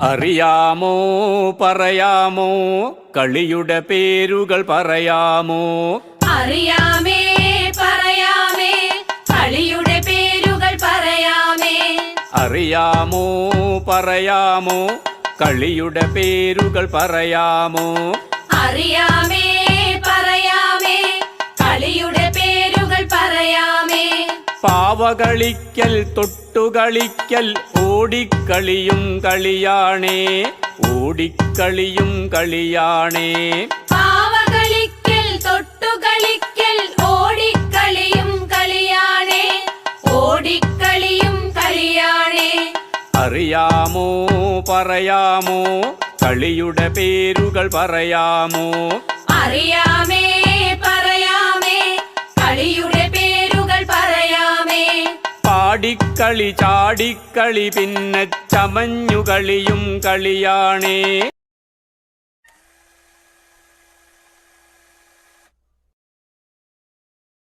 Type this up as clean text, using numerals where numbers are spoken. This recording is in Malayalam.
അറിയാമോ പറയാമോ കളിയുടെ പേരുകൾ പറയാമോ? അറിയാമേ പറയാമേ കളിയുടെ പേരുകൾ പറയാമേ. അറിയാമോ പറയാമോ കളിയുടെ പേരുകൾ പറയാമോ? അറിയാമേ പറയാമേ കളിയുടെ പേരുകൾ പറയാമേ. പാവകളിക്കൽ തൊട്ടുകളിക്കൽ ഓടിക്കളിയും കളിയാണേ, ഓടിക്കളിയും കളിയാണേ. പാവകളിക്കൽ തൊട്ടുകളിക്കൽ ഓടിക്കളിയും കളിയാണേ, ഓടിക്കളിയും കളിയാണേ. അറിയാമോ പറയാമോ കളിയുടെ പേരുകൾ പറയാമോ? അറിയാമേ പറയാമേ കളിയുടെ പേരുകൾ പറയാമേ. പാടിക്കളി ചാടിക്കളി പിന്നെ ചമഞ്ഞുകളിയും കളിയാണേ.